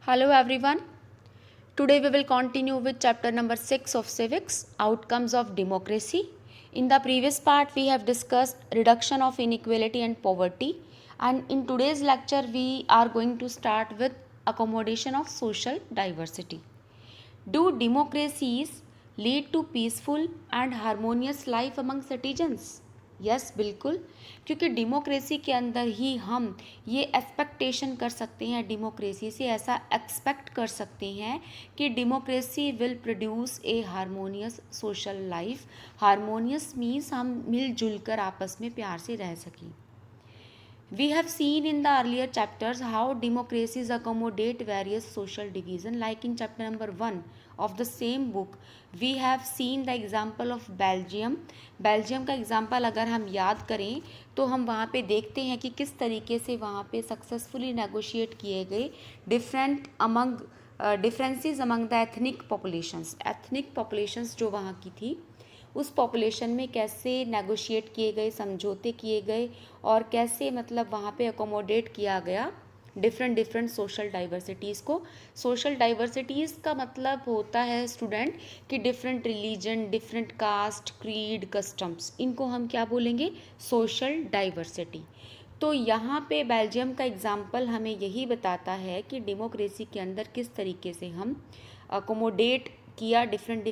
Hello everyone. Today we will continue with chapter number 6 of civics, outcomes of democracy. In the previous part we have discussed reduction of inequality and poverty, and in today's lecture we are going to start with accommodation of social diversity. Do democracies lead to peaceful and harmonious life among citizens? Yes बिल्कुल, क्योंकि democracy के अंदर ही हम ये expectation कर सकते हैं, democracy से ऐसा एक्सपेक्ट कर सकते हैं कि democracy will produce a harmonious social life. Harmonious means हम मिलजुल कर आपस में प्यार से रह सकें. We have seen in the earlier chapters how democracies accommodate various social division. Like in chapter number 1 of the same book, we have seen the example of Belgium. Belgium का एग्जाम्पल अगर हम याद करें तो हम वहाँ पे देखते हैं कि किस तरीके से वहाँ पे सक्सेसफुली नेगोशिएट किए गए differences among the ethnic populations जो वहाँ की थी, उस पॉपुलेशन में कैसे नेगोशिएट किए गए, समझौते किए गए और कैसे मतलब वहाँ पे अकोमोडेट किया गया डिफरेंट सोशल डाइवर्सिटीज़ को. सोशल डाइवर्सिटीज़ का मतलब होता है स्टूडेंट कि different religion, different caste, creed, customs, इनको हम क्या बोलेंगे? Social diversity. तो यहाँ पे बेल्जियम का एग्जाम्पल हमें यही बताता है कि डेमोक्रेसी के अंदर किस तरीके से हम अकोमोडेट किया डिफरेंट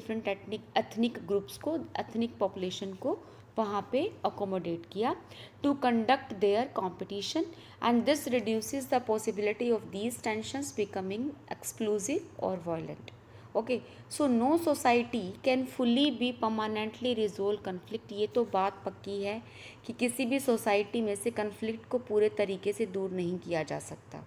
एथनिक ग्रुप्स को, एथनिक पॉपुलेशन को वहाँ पे अकोमोडेट किया to conduct their competition, and this reduces the possibility of these tensions becoming exclusive और violent. Okay, so no society can fully be permanently resolve conflict. ये तो बात पक्की है कि किसी भी सोसाइटी में से कन्फ्लिक्ट को पूरे तरीके से दूर नहीं किया जा सकता.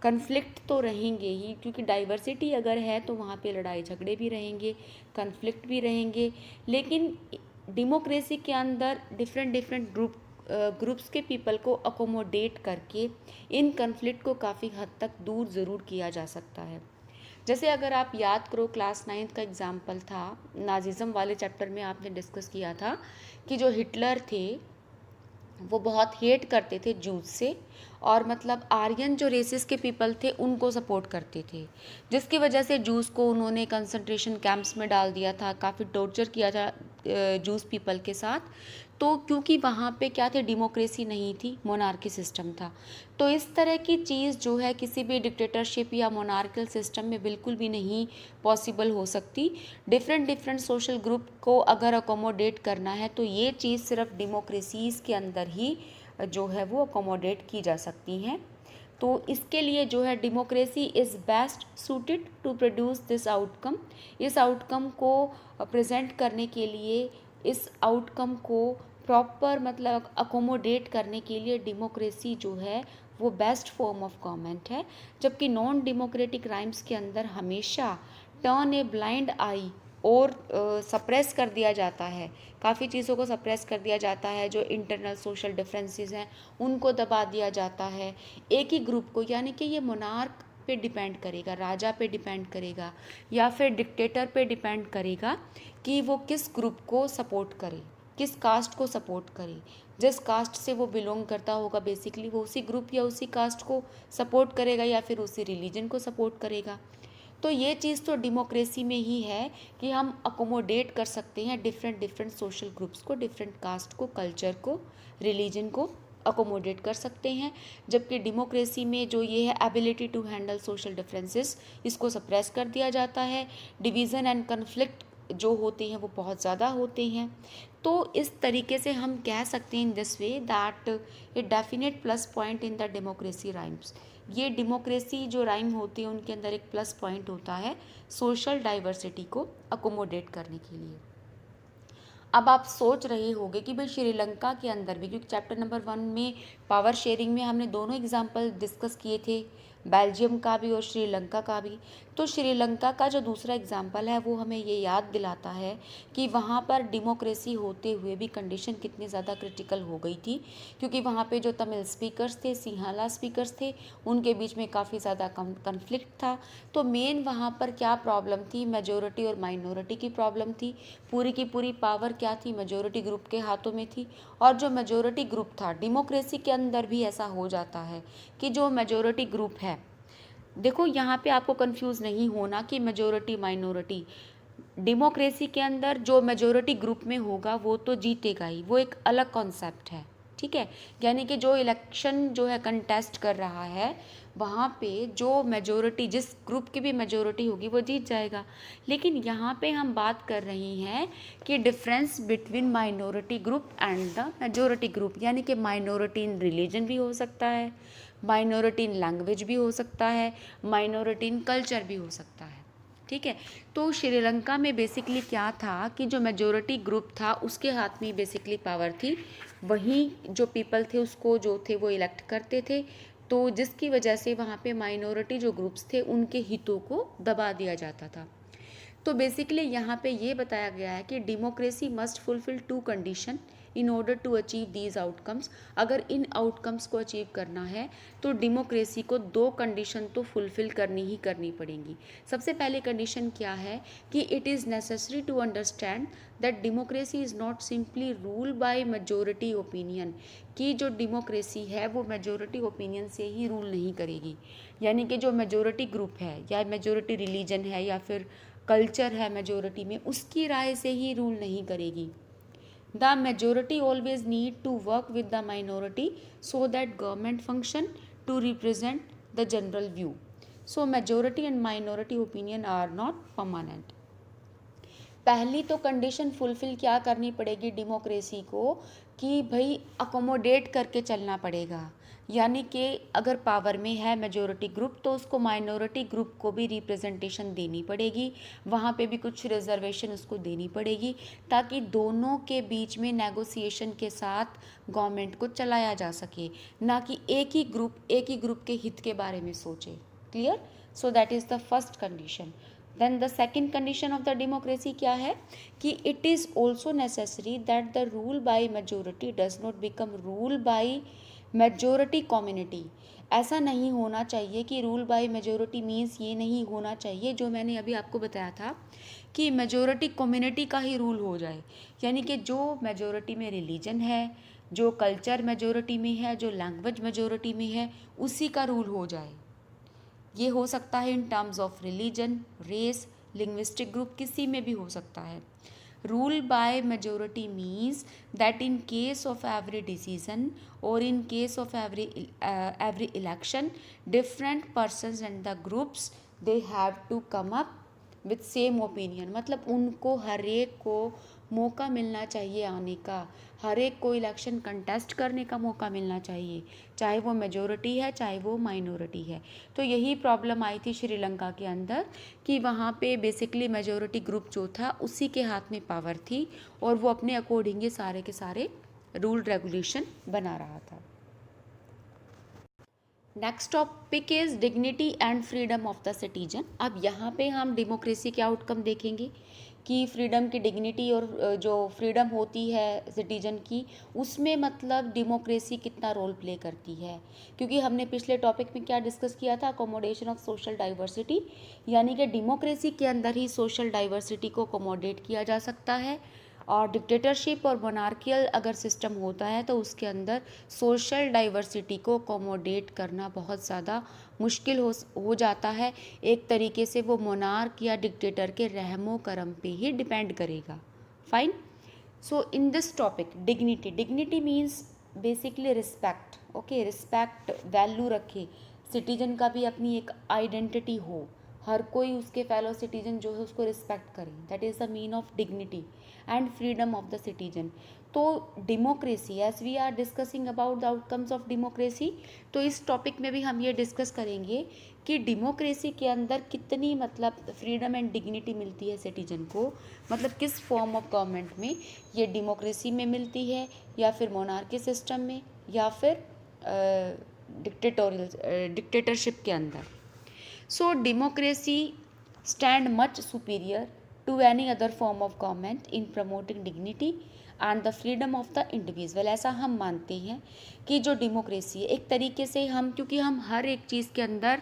कन्फ्लिक्ट तो रहेंगे ही, क्योंकि डाइवर्सिटी अगर है तो वहाँ पे लड़ाई झगड़े भी रहेंगे, कन्फ्लिक्ट भी रहेंगे. लेकिन डेमोक्रेसी के अंदर डिफरेंट ग्रुप्स के पीपल को अकोमोडेट करके इन कन्फ्लिक्ट को काफ़ी हद तक दूर ज़रूर किया जा सकता है. जैसे अगर आप याद करो, क्लास 9th का एग्जाम्पल था, नाजिज़म वाले चैप्टर में आपने डिस्कस किया था कि जो हिटलर थे वो बहुत हेट करते थे जूस से, और मतलब आर्यन जो रेसिस के पीपल थे उनको सपोर्ट करते थे, जिसकी वजह से जूस को उन्होंने कंसंट्रेशन कैंप्स में डाल दिया था, काफ़ी टॉर्चर किया था जूस पीपल के साथ. तो क्योंकि वहाँ पे क्या थे, डेमोक्रेसी नहीं थी, मोनार्की सिस्टम था. तो इस तरह की चीज़ जो है किसी भी डिक्टेटरशिप या मोनार्कल सिस्टम में बिल्कुल भी नहीं पॉसिबल हो सकती. डिफरेंट सोशल ग्रुप को अगर अकोमोडेट करना है तो ये चीज़ सिर्फ डेमोक्रेसीज़ के अंदर ही जो है वो अकोमोडेट की जा सकती हैं. तो इसके लिए जो है democracy is best suited to produce this outcome. इस आउटकम को प्रेजेंट करने के लिए, इस आउटकम को प्रॉपर मतलब अकोमोडेट करने के लिए डेमोक्रेसी जो है वो बेस्ट फॉर्म ऑफ गवर्नमेंट है. जबकि नॉन डेमोक्रेटिक राइम्स के अंदर हमेशा टर्न ए ब्लाइंड आई और सप्रेस कर दिया जाता है, काफ़ी चीज़ों को सप्रेस कर दिया जाता है, जो इंटरनल सोशल डिफरेंसेस हैं उनको दबा दिया जाता है. एक ही ग्रुप को, यानी कि ये मोनार्क पे डिपेंड करेगा, राजा पे डिपेंड करेगा या फिर डिक्टेटर पे डिपेंड करेगा कि वो किस ग्रुप को सपोर्ट करे, किस कास्ट को सपोर्ट करे. जिस कास्ट से वो बिलोंग करता होगा बेसिकली वो उसी ग्रुप या उसी कास्ट को सपोर्ट करेगा या फिर उसी रिलीजन को सपोर्ट करेगा. तो ये चीज़ तो डेमोक्रेसी में ही है कि हम अकोमोडेट कर सकते हैं डिफरेंट सोशल ग्रुप्स को, डिफरेंट कास्ट को, कल्चर को, रिलीजन को अकोमोडेट कर सकते हैं. जबकि डेमोक्रेसी में जो ये है ability to handle social differences, इसको सप्रेस कर दिया जाता है. डिवीज़न एंड कन्फ्लिक्ट जो होते हैं वो बहुत ज़्यादा होते हैं. तो इस तरीके से हम कह सकते हैं in this way that a definite plus point in the democracy rhymes. ये डेमोक्रेसी जो राइम होती है उनके अंदर एक प्लस पॉइंट होता है सोशल डाइवर्सिटी को अकोमोडेट करने के लिए. अब आप सोच रहे होंगे कि भाई श्रीलंका के अंदर भी, क्योंकि चैप्टर नंबर 1 में पावर शेयरिंग में हमने दोनों एग्जाम्पल डिस्कस किए थे, बेल्जियम का भी और श्रीलंका का भी. तो श्रीलंका का जो दूसरा एग्जाम्पल है वो हमें ये याद दिलाता है कि वहाँ पर डेमोक्रेसी होते हुए भी कंडीशन कितनी ज़्यादा क्रिटिकल हो गई थी, क्योंकि वहाँ पे जो तमिल स्पीकर्स थे, सिंहाला स्पीकर्स थे, उनके बीच में काफ़ी ज़्यादा कन्फ्लिक्ट था. तो मेन वहाँ पर क्या प्रॉब्लम थी, मेजोरिटी और माइनॉरिटी की प्रॉब्लम थी. पूरी की पूरी पावर क्या थी, मेजोरिटी ग्रुप के हाथों में थी. और जो मेजोरिटी ग्रुप था, डेमोक्रेसी के अंदर भी ऐसा हो जाता है कि जो मेजोरिटी ग्रुप है देखो यहाँ पे आपको कंफ्यूज नहीं होना कि मेजोरिटी माइनॉरिटी, डेमोक्रेसी के अंदर जो मेजोरिटी ग्रुप में होगा वो तो जीतेगा ही, वो एक अलग कॉन्सेप्ट है, ठीक है। यानी कि जो इलेक्शन जो है कंटेस्ट कर रहा है वहाँ पे जो मेजोरिटी, जिस ग्रुप की भी मेजोरिटी होगी वो जीत जाएगा। लेकिन यहाँ पे हम बात कर रहे हैं कि difference between minority group and the majority group, यानी कि माइनॉरिटी इन रिलीजन भी हो सकता है, माइनॉरिटी इन लैंग्वेज भी हो सकता है, माइनॉरिटी इन कल्चर भी हो सकता है, ठीक है। तो श्रीलंका में बेसिकली क्या था कि जो मेजोरिटी ग्रुप था उसके हाथ में बेसिकली पावर थी, वहीं जो पीपल थे उसको जो थे वो इलेक्ट करते थे, तो जिसकी वजह से वहाँ पे माइनॉरिटी जो ग्रुप्स थे उनके हितों को दबा दिया जाता था। तो बेसिकली यहाँ पे ये बताया गया है कि democracy must fulfil two condition in order to achieve these outcomes. अगर इन आउटकम्स को अचीव करना है तो डेमोक्रेसी को दो कंडीशन तो फुलफिल करनी ही करनी पड़ेंगी। सबसे पहली कंडीशन क्या है कि it is necessary to understand that democracy is not simply rule by majority opinion, कि जो डेमोक्रेसी है वो मेजोरिटी ओपिनियन से ही रूल नहीं करेगी। यानी कि जो मेजोरिटी ग्रुप है या मेजोरिटी रिलीजन है या फिर कल्चर है मेजोरिटी में, उसकी राय से ही रूल नहीं करेगी। The majority always need to work with the minority so that government function to represent the general view. So majority and minority opinion are not permanent. पहली तो कंडीशन फुलफिल क्या करनी पड़ेगी डेमोक्रेसी को, कि भाई अकोमोडेट करके चलना पड़ेगा। यानी कि अगर पावर में है मेजोरिटी ग्रुप तो उसको माइनॉरिटी ग्रुप को भी रिप्रेजेंटेशन देनी पड़ेगी, वहाँ पे भी कुछ रिजर्वेशन उसको देनी पड़ेगी, ताकि दोनों के बीच में नेगोशिएशन के साथ गवर्नमेंट को चलाया जा सके, ना कि एक ही ग्रुप के हित के बारे में सोचे। Clear? So that is the first condition. Then the second condition of the democracy क्या है कि it is also necessary that the rule by majority does not become rule by majority community. ऐसा नहीं होना चाहिए कि रूल बाय मेजोरिटी मीन्स ये नहीं होना चाहिए जो मैंने अभी आपको बताया था कि मेजोरिटी कम्युनिटी का ही रूल हो जाए। यानी कि जो मेजोरिटी में रिलीजन है, जो कल्चर मेजोरिटी में है, जो लैंग्वेज मेजोरिटी में है, उसी का रूल हो जाए। ये हो सकता है in terms of religion, race, linguistic group, किसी में भी हो सकता है। Rule by majority means that in case of every decision और in case of every election different persons and the groups they have to come up with same opinion. मतलब उनको हर एक को मौका मिलना चाहिए आने का, हर एक को इलेक्शन कंटेस्ट करने का मौका मिलना चाहिए, चाहे वो मेजोरिटी है चाहे वो माइनॉरिटी है। तो यही प्रॉब्लम आई थी श्रीलंका के अंदर कि वहाँ पे बेसिकली मेजोरिटी ग्रुप जो था उसी के हाथ में पावर थी और वो अपने अकॉर्डिंग ही सारे के सारे रूल रेगुलेशन बना रहा था। Next topic is dignity and freedom of the citizen. अब यहाँ पे हम डेमोक्रेसी के आउटकम देखेंगे कि फ्रीडम की डिग्निटी और जो फ्रीडम होती है सिटीजन की, उसमें मतलब डेमोक्रेसी कितना रोल प्ले करती है। क्योंकि हमने पिछले टॉपिक में क्या डिस्कस किया था, अकोमोडेशन ऑफ सोशल डाइवर्सिटी, यानी कि डेमोक्रेसी के अंदर ही सोशल डाइवर्सिटी को अकोमोडेट किया जा सकता है। और डिक्टेटरशिप और मोनार्कियल अगर सिस्टम होता है तो उसके अंदर सोशल डाइवर्सिटी को अकोमोडेट करना बहुत ज़्यादा मुश्किल हो जाता है। एक तरीके से वो मोनार्क या डिक्टेटर के रहमो करम पे ही डिपेंड करेगा। Fine. So in this topic dignity means basically respect. Okay, respect, value रखे, सिटीजन का भी अपनी एक आइडेंटिटी हो, हर कोई उसके फेलो सिटीजन जो है उसको रिस्पेक्ट करें, that is the mean of dignity and freedom of the citizen. तो democracy, as we are discussing about the outcomes of democracy, तो इस टॉपिक में भी हम ये डिस्कस करेंगे कि डेमोक्रेसी के अंदर कितनी मतलब फ्रीडम एंड डिग्निटी मिलती है सिटीजन को, मतलब किस फॉर्म ऑफ गवर्नमेंट में ये डेमोक्रेसी में मिलती है, या फिर मोनार्की सिस्टम में, या फिर डिक्टेटरशिप के अंदर। So democracy stand much superior to any other form of government in promoting dignity and the freedom of the individual। ऐसा हम मानते हैं कि जो डेमोक्रेसी है एक तरीके से हम, क्योंकि हम हर एक चीज़ के अंदर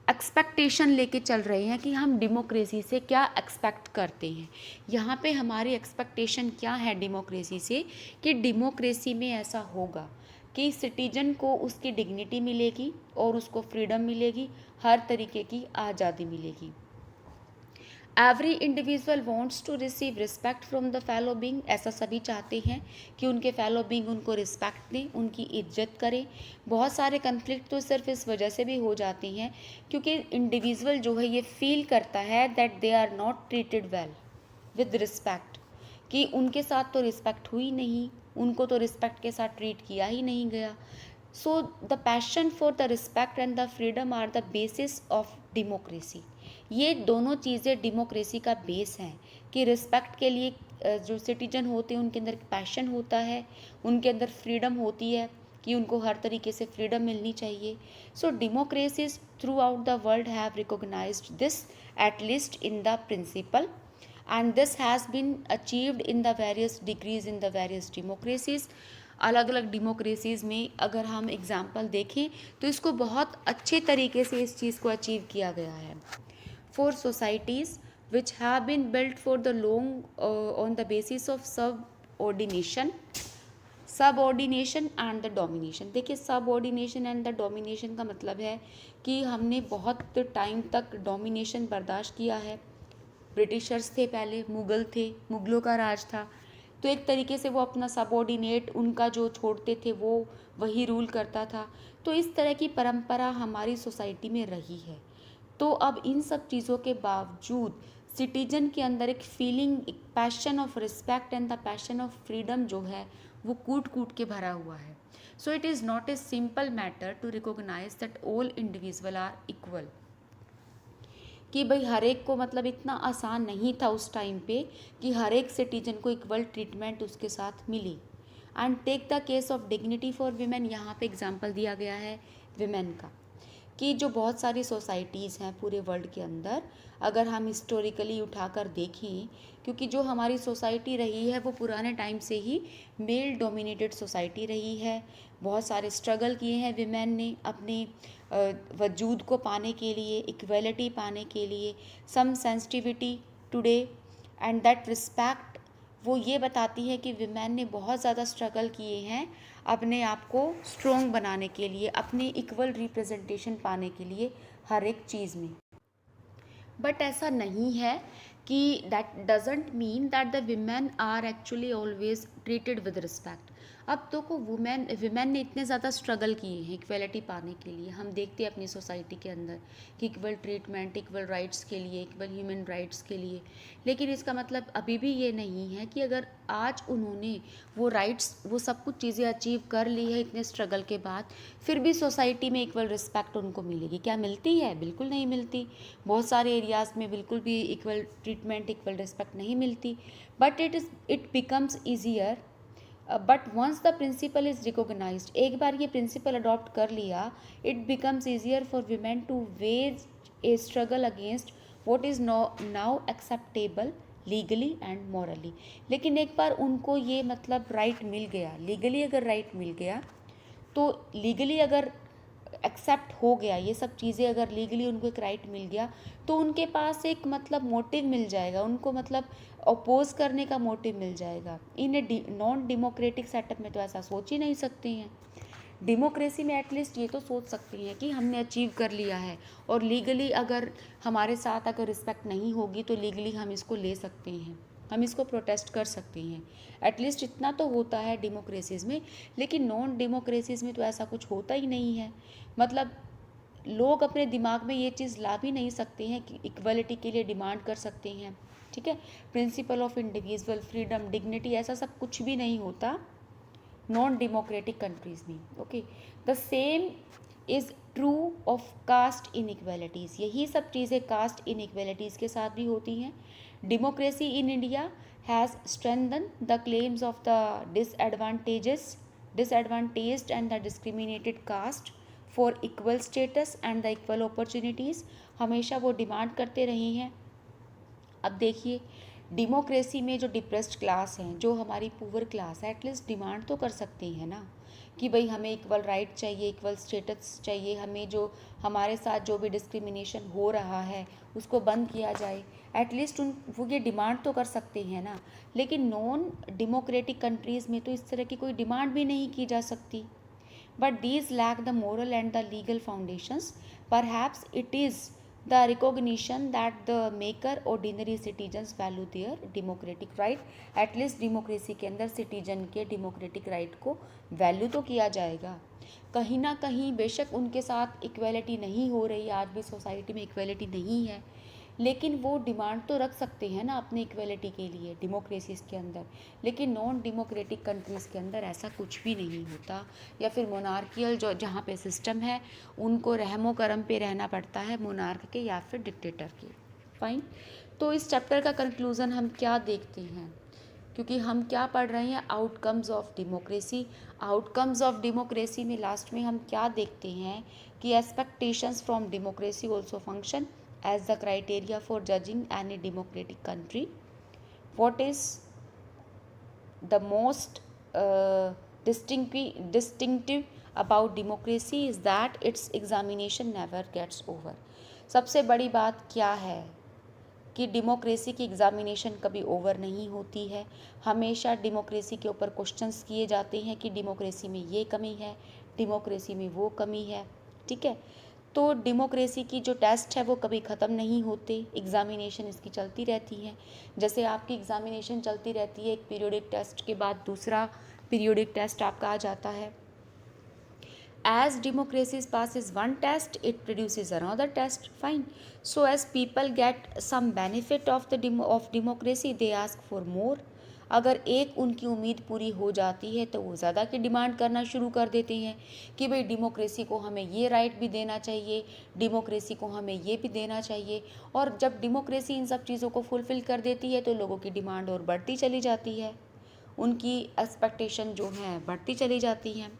एक्सपेक्टेशन लेके चल रहे हैं कि हम डेमोक्रेसी से क्या एक्सपेक्ट करते हैं। यहाँ पे हमारी एक्सपेक्टेशन क्या है डेमोक्रेसी से, कि डेमोक्रेसी में ऐसा होगा कि सिटीजन को उसकी डिग्निटी मिलेगी और उसको फ्रीडम मिलेगी हर तरीके की आज़ादी मिलेगी। Every individual wants to receive respect from the fellow being, ऐसा सभी चाहते हैं कि उनके फेलो बींग उनको रिस्पेक्ट दें, उनकी इज्जत करें। बहुत सारे कन्फ्लिक्ट तो सिर्फ इस वजह से भी हो जाती हैं क्योंकि इंडिविजुअल जो है ये फील करता है that they are not treated well with respect, कि उनके साथ तो रिस्पेक्ट हुई नहीं, उनको तो रिस्पेक्ट के साथ ट्रीट किया ही नहीं गया। So the passion for the respect and the freedom are the basis of democracy. ये दोनों चीज़ें डेमोक्रेसी का बेस हैं कि रिस्पेक्ट के लिए जो सिटीजन होते हैं उनके अंदर पैशन होता है, उनके अंदर फ्रीडम होती है कि उनको हर तरीके से फ्रीडम मिलनी चाहिए। So democracies throughout the world have recognised this at least in the principle, and this has been achieved in the various degrees in the various democracies। अलग अलग डेमोक्रेसीज़ में अगर हम एग्जाम्पल देखें तो इसको बहुत अच्छे तरीके से इस चीज़ को अचीव किया गया है। For societies which have been built for the long on the basis of subordination and the domination. देखिए, सबऑर्डिनेशन एंड द डोमिनेशन का मतलब है कि हमने बहुत टाइम तक डोमिनेशन बर्दाश्त किया है। ब्रिटिशर्स थे, पहले मुग़ल थे, मुग़लों का राज था, तो एक तरीके से वो अपना सबऑर्डिनेट उनका जो छोड़ते थे वो वही रूल करता था। तो इस तरह की परंपरा हमारी सोसाइटी में रही है। तो अब इन सब चीज़ों के बावजूद सिटीजन के अंदर एक फीलिंग, एक passion of respect and the passion of freedom जो है वो कूट कूट के भरा हुआ है। So it is not a simple matter to recognise that all individual are equal, कि भाई हर एक को मतलब इतना आसान नहीं था उस टाइम पे कि हर एक सिटीजन को इक्वल ट्रीटमेंट उसके साथ मिली। And take the case of dignity for women, यहाँ पे एग्जांपल दिया गया है वीमेन का, कि जो बहुत सारी सोसाइटीज़ हैं पूरे वर्ल्ड के अंदर, अगर हम हिस्टोरिकली उठाकर देखें, क्योंकि जो हमारी सोसाइटी रही है वो पुराने टाइम से ही मेल डोमिनेटेड सोसाइटी रही है। बहुत सारे स्ट्रगल किए हैं विमेन ने अपने वजूद को पाने के लिए, इक्वलिटी पाने के लिए, some sensitivity today and that respect. वो ये बताती है कि विमेन ने बहुत ज़्यादा स्ट्रगल किए हैं अपने आप को स्ट्रॉन्ग बनाने के लिए, अपने इक्वल रिप्रेजेंटेशन पाने के लिए हर एक चीज़ में। बट ऐसा नहीं है कि that doesn't mean that the women are actually always treated with respect. अब तो को विमेन ने इतने ज़्यादा स्ट्रगल किए हैं इक्वलिटी पाने के लिए, हम देखते हैं अपनी सोसाइटी के अंदर कि इक्वल ट्रीटमेंट, इक्वल राइट्स के लिए, इक्वल ह्यूमन राइट्स के लिए। लेकिन इसका मतलब अभी भी ये नहीं है कि अगर आज उन्होंने वो राइट्स, वो सब कुछ चीज़ें अचीव कर ली है इतने स्ट्रगल के बाद, फिर भी सोसाइटी में इक्वल रिस्पेक्ट उनको मिलेगी। क्या मिलती है? बिल्कुल नहीं मिलती। बहुत सारे एरियाज़ में बिल्कुल भी इक्वल ट्रीटमेंट, इक्वल रिस्पेक्ट नहीं मिलती। But it becomes easier, but once the principle is recognised, एक बार ये प्रिंसिपल अडॉप्ट कर लिया, it becomes easier for women to wage a struggle against what is now acceptable legally and morally. लेकिन एक बार उनको ये मतलब राइट मिल गया, लीगली अगर राइट मिल गया, तो लीगली अगर एक्सेप्ट हो गया, ये सब चीज़ें अगर लीगली उनको एक राइट मिल गया, तो उनके पास एक मतलब मोटिव मिल जाएगा, उनको मतलब अपोज करने का मोटिव मिल जाएगा। इन ए नॉन डेमोक्रेटिक सेटअप में तो ऐसा सोच ही नहीं सकते हैं। डेमोक्रेसी में एटलीस्ट ये तो सोच सकती हैं कि हमने अचीव कर लिया है, और लीगली अगर हमारे साथ अगर रिस्पेक्ट नहीं होगी तो लीगली हम इसको ले सकते हैं, हम इसको प्रोटेस्ट कर सकते हैं। एटलीस्ट इतना तो होता है डेमोक्रेसीज़ में। लेकिन नॉन डेमोक्रेसीज़ में तो ऐसा कुछ होता ही नहीं है। मतलब लोग अपने दिमाग में ये चीज़ ला भी नहीं सकते हैं कि इक्वलिटी के लिए डिमांड कर सकते हैं, ठीक है। Principle of individual freedom, dignity, ऐसा सब कुछ भी नहीं होता नॉन डेमोक्रेटिक कंट्रीज़ में। Okay, the same is true of caste inequalities. यही सब चीज़ें कास्ट इनइक्वालिटीज़ के साथ भी होती हैं। Democracy in India has strengthen the claims of the disadvantaged and the discriminated caste for equal status and the equal opportunities। हमेशा वो डिमांड करते रहे हैं। अब देखिए, डेमोक्रेसी में जो डिप्रेस्ड क्लास हैं, जो हमारी पुअर क्लास है, एटलीस्ट डिमांड तो कर सकते हैं ना कि भाई हमें इक्वल राइट चाहिए, इक्वल स्टेटस चाहिए, हमें जो हमारे साथ जो भी डिस्क्रिमिनेशन हो रहा है उसको बंद किया जाए। एटलीस्ट वो ये डिमांड तो कर सकते हैं ना। लेकिन नॉन डेमोक्रेटिक कंट्रीज़ में तो इस तरह की कोई डिमांड भी नहीं की जा सकती। But these lack the moral and the legal foundations Perhaps it is the recognition that the maker ordinary citizens value their democratic right. At least democracy के अंदर citizen के democratic right को value तो किया जाएगा। कहीं ना कहीं बेशक उनके साथ इक्वेलिटी नहीं हो रही, आज भी सोसाइटी में इक्वेलिटी नहीं है, लेकिन वो डिमांड तो रख सकते हैं ना अपने इक्वेलिटी के लिए डेमोक्रेसीज़ के अंदर। लेकिन नॉन डेमोक्रेटिक कंट्रीज़ के अंदर ऐसा कुछ भी नहीं होता, या फिर मोनार्कियल जो जहाँ पे सिस्टम है उनको रहमो करम पे रहना पड़ता है, मोनार्क के या फिर डिक्टेटर के। फाइन। तो इस चैप्टर का कंक्लूज़न हम क्या देखते हैं, क्योंकि हम क्या पढ़ रहे हैं, outcomes of democracy. Outcomes of democracy में लास्ट में हम क्या देखते हैं कि expectations from democracy also function as the criteria for judging any democratic country. What is the most distinctive about democracy is that its examination never gets over. सबसे बड़ी बात क्या है कि डेमोक्रेसी की एग्ज़ामिनेशन कभी ओवर नहीं होती है। हमेशा डेमोक्रेसी के ऊपर क्वेश्चंस किए जाते हैं कि डेमोक्रेसी में ये कमी है, डेमोक्रेसी में वो कमी है। ठीक है, तो डेमोक्रेसी की जो टेस्ट है वो कभी ख़त्म नहीं होते, एग्ज़ामिनेशन इसकी चलती रहती है। जैसे आपकी एग्ज़ामिनेशन चलती रहती है, एक पीरियोडिक टेस्ट के बाद दूसरा पीरियोडिक टेस्ट आपका आ जाता है। As democracy passes one test, it produces another test. Fine. So as people get some benefit of democracy, they ask for more. अगर एक उनकी उम्मीद पूरी हो जाती है तो वो ज़्यादा की डिमांड करना शुरू कर देते हैं कि भाई डेमोक्रेसी को हमें ये राइट भी देना चाहिए, डेमोक्रेसी को हमें ये भी देना चाहिए। और जब डेमोक्रेसी इन सब चीज़ों को फुलफ़िल कर देती है तो लोगों की डिमांड और बढ़ती चली जाती है, उनकी एक्सपेक्टेशन जो है बढ़ती चली जाती हैं।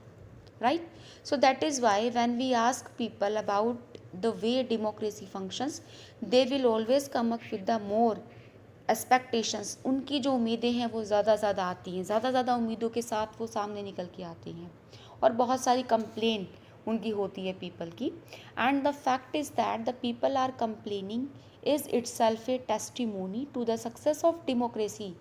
Right? So that is why when we ask people about the way democracy functions, they will always come up with the more expectations. उनकी जो उम्मीदें हैं वो ज़्यादा आती हैं, ज़्यादा उम्मीदों के साथ वो सामने निकल के आती हैं, और बहुत सारी कंप्लेन उनकी होती है पीपल की। And the fact is that the people are complaining is itself a testimony to the success of democracy.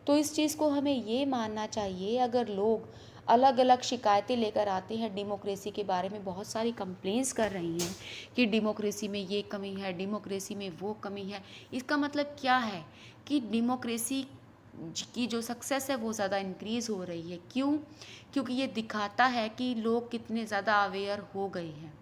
तो इस चीज़ को हमें ये मानना चाहिए, अगर लोग अलग अलग शिकायतें लेकर आते हैं डेमोक्रेसी के बारे में, बहुत सारी कंप्लेंट्स कर रही हैं कि डेमोक्रेसी में ये कमी है, डेमोक्रेसी में वो कमी है, इसका मतलब क्या है कि डेमोक्रेसी की जो सक्सेस है वो ज़्यादा इंक्रीज़ हो रही है। क्यों? क्योंकि ये दिखाता है कि लोग कितने ज़्यादा अवेयर हो गए हैं,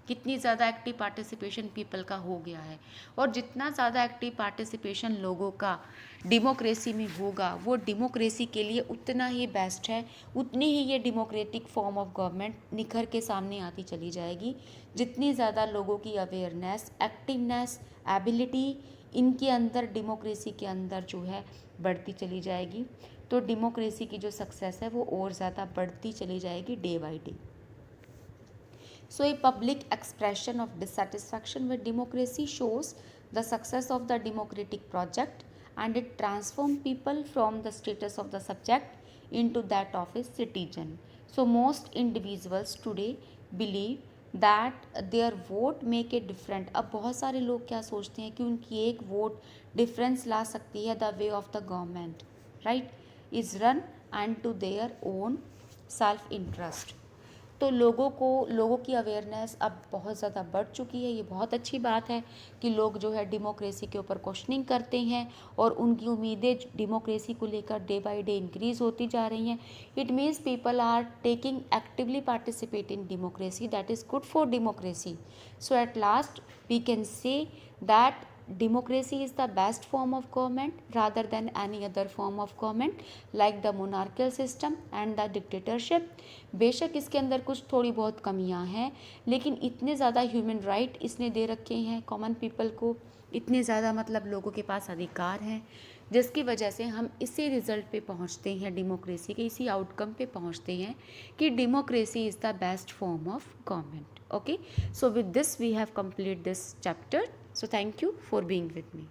कितनी ज़्यादा एक्टिव पार्टिसिपेशन पीपल का हो गया है। और जितना ज़्यादा एक्टिव पार्टिसिपेशन लोगों का डेमोक्रेसी में होगा, वो डेमोक्रेसी के लिए उतना ही बेस्ट है, उतनी ही ये डेमोक्रेटिक फॉर्म ऑफ गवर्नमेंट निखर के सामने आती चली जाएगी। जितनी ज़्यादा लोगों की अवेयरनेस, एक्टिवनेस, एबिलिटी इनके अंदर डेमोक्रेसी के अंदर जो है बढ़ती चली जाएगी, तो डेमोक्रेसी की जो सक्सेस है वो और ज़्यादा बढ़ती चली जाएगी day by day. So a public expression of dissatisfaction with democracy shows the success of the democratic project, and it transforms people from the status of the subject into that of a citizen. So most individuals today believe that their vote make a difference. अब बहुत सारे लोग क्या सोचते हैं कि उनकी एक वोट डिफरेंस ला सकती है, the way of the government, right, is run and to their own self interest. तो लोगों की अवेयरनेस अब बहुत ज़्यादा बढ़ चुकी है। ये बहुत अच्छी बात है कि लोग जो है डेमोक्रेसी के ऊपर क्वेश्चनिंग करते हैं और उनकी उम्मीदें डेमोक्रेसी को लेकर डे बाय डे इंक्रीज़ होती जा रही हैं। It means people are taking actively participate in democracy, that is good for democracy. So at last we can say that democracy is the best form of government rather than any other form of government like the monarchical system and the dictatorship. बेशक इसके अंदर कुछ थोड़ी बहुत कमियां हैं, लेकिन इतने ज़्यादा ह्यूमन राइट इसने दे रखे हैं कॉमन पीपल को, इतने ज़्यादा मतलब लोगों के पास अधिकार हैं, जिसकी वजह से हम इसी रिज़ल्ट पे पहुंचते हैं, डेमोक्रेसी के इसी आउटकम पे पहुंचते हैं कि democracy is the best form of government. Okay, so with this we have completed this chapter. So thank you for being with me.